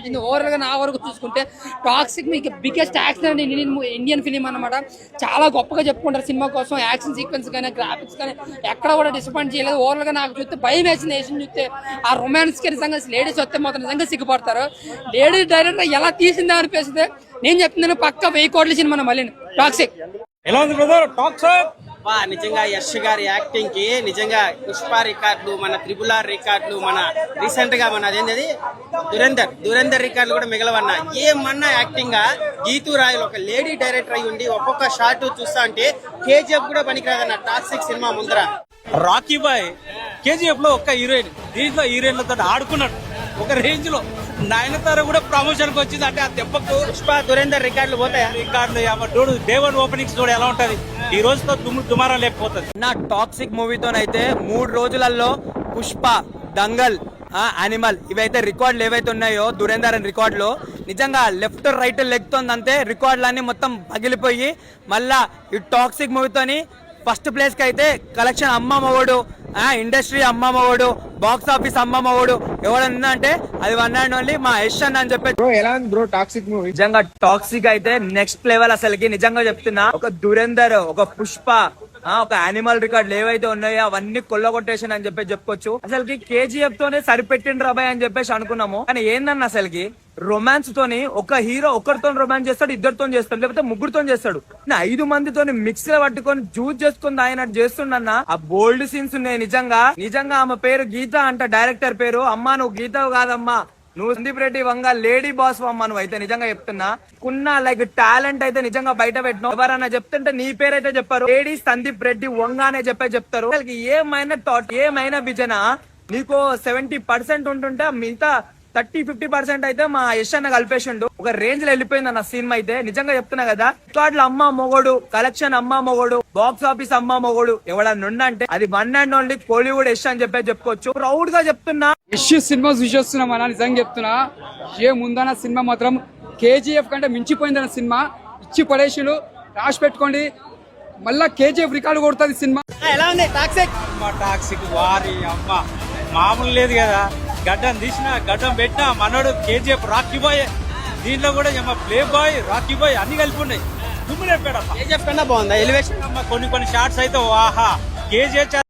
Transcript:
అనిపించింది. ఓవరాల్ గా నా వరకు చూసుకుంటే టాక్సిక్ మీకు బిగ్గెస్ట్ యాక్షన్ ఇండియన్ ఫిలిం అన్నమాట. చాలా గొప్పగా చెప్పుకుంటారు సినిమా కోసం. యాక్షన్ సీక్వెన్స్ కానీ గ్రాఫిక్స్ కానీ ఎక్కడ కూడా డిసప్పాయింట్ చేయలేదు. ఓవరాల్ గా నాకు చూస్తే భయం వేసింది. నేషన్ చూస్తే ఆ రొమాన్స్ కి నిజంగా లేడీస్ వస్తే మాత్రం నిజంగా సిగ్గుపడతారు. లేడీస్ డైరెక్టర్ ఎలా తీసిందా అనిపిస్తుంది. నేను చెప్తున్నాను పక్క 1000 కోట్ల సినిమా మళ్ళీ టాక్సిక్. ఎలా ఉంది బ్రదర్ టాక్సిక్? నిజంగా యశ్ గారి యాక్టింగ్ కి నిజంగా పుష్ప రికార్డులు, మన RRR రికార్డులు, మన రీసెంట్ గా మన అదేంటది దురంధర్ రికార్డులు కూడా మిగలవన్న. ఏమన్నా యాక్టింగ్ గా గీతూ రాయలు ఒక లేడీ డైరెక్టర్ అయి ఉండి ఒక్కొక్క షాట్ చూస్తా అంటే KGF కూడా పనికిరాదన్న టాక్సిక్ సినిమా ముందర. రాకీ బాయ్ KGF లో ఒక్క హీరోయిన్, దీంట్లో హీరోయిన్లతో ఆడుకున్నాడు ఒక రేంజ్ లో. నయనతార కూడా ప్రమోషన్ కి వచ్చింది అంటే ఆ దెబ్బకు పుష్ప దురంధర్ రికార్డులు పోతాయా? రికార్డులు దేవన్ ఓపెనింగ్స్ కూడా ఎలా ఉంటది ఈ రోజుతో దుమారా లేకపోతుంది. నా టాక్సిక్ మూవీతోనైతే 3 రోజులలో పుష్ప, దంగల్, యానిమల్ ఇవైతే రికార్డులు ఏవైతే ఉన్నాయో దురేందర్ రికార్డులు నిజంగా లెఫ్ట్ రైట్ లెగ్ తోందంటే రికార్డులన్నీ మొత్తం పగిలిపోయి మళ్ళా ఈ టాక్సిక్ మూవీతోని ఫస్ట్ ప్లేస్ కి అయితే కలెక్షన్ అమ్మ మొగడు, ఇండస్ట్రీ అమ్మ మొగడు, బాక్స్ ఆఫీస్ అమ్మ మొగడు ఎవడన్నా అంటే అది వన్ అండ్ ఓన్లీ మా యశ్ అన్న అని చెప్పి. ఎలా ఉంది బ్రో టాక్సిక్ మూవీ? నిజంగా టాక్సిక్ అయితే నెక్స్ట్ లెవెల్. అసలుకి నిజంగా చెప్తున్నా, ఒక దురేందర్, ఒక పుష్ప, ఒక యానిమల్ రికార్డులు ఏవైతే ఉన్నాయో అవన్నీ కొల్లగొట్టేషన్ అని చెప్పి చెప్పుకోవచ్చు. అసలుకి KGF తోనే సరిపెట్టిండ్రు అబ్బాయి అని చెప్పేసి అనుకున్నాము. కానీ ఏందన్న అసలుకి రొమాన్స్ తోని ఒక హీరో ఒకరితో రొమాన్స్ చేస్తాడు, ఇద్దరితో చేస్తాడు, లేకపోతే ముగ్గురుతో చేస్తాడు. 5 మందితో మిక్స్ గా పట్టుకొని జ్యూస్ చేసుకుని ఆయన చేస్తుండన్న. ఆ బోల్డ్ సీన్స్ ఉన్నాయి. నిజంగా ఆమె పేరు గీత అంట, డైరెక్టర్ పేరు. అమ్మా నువ్వు గీత కాదమ్మా, నువ్వు సందీప్ రెడ్డి వంగ లేడీ బాస్ అమ్మా. నువ్వు అయితే నిజంగా చెప్తున్నా కున్న లైక్ టాలెంట్ అయితే నిజంగా బయట పెట్టినావు. ఎవరన్నా చెప్తుంటే నీ పేరైతే చెప్పారు, లేడీ సందీప్ రెడ్డి వంగ అనే చెప్తారు. ఏమైనా థాట్, ఏమైనా విజన నీకు 70% ఉంటుంటే మిగతా 30-50% అయితే మా యశ్ అన్న కలిపేసిండు. ఒక రేంజ్ లో వెళ్ళిపోయింది అన్న సినిమా అయితే. నిజంగా చెప్తున్నా కదా, రికార్డులు అమ్మ మొగోడు, కలెక్షన్ అమ్మ మొగోడు, బాక్స్ ఆఫీస్ అమ్మ మొగోడు ఎవడన్నా ఉండంటే అది one and only Kollywood Yash అని చెప్పుకోవచ్చు. ప్రౌడ్ గా చెప్తున్నా. యశ్ సినిమా చూసేస్తున్నాం అన్న. నిజంగా చెప్తున్నా ఏముందన్న సినిమా మాత్రం KGF కంటే మించిపోయిందన్న సినిమా. ఇచ్చి పడేసిలు రాసి పెట్టుకోండి. మళ్ళా KGF రికార్డు కొడుతుంది సినిమా. ఎలా ఉంది టాక్సిక్? టాక్సిక్ వారి అమ్మ మామూలు లేదు కదా. గడ్డం తీసినా గడ్డం పెట్టినా మనోడు KGF రాకీ బాయ్. దీంట్లో కూడా ప్లే బాయ్, రాకీ బాయ్ అన్ని కలిపి ఉన్నాయి. దుమ్ము లేపాడమ్మా. KGF కన్నా బాగుందా ఎలివేషన్? కొన్ని షార్ట్స్ అయితే వాహా KGF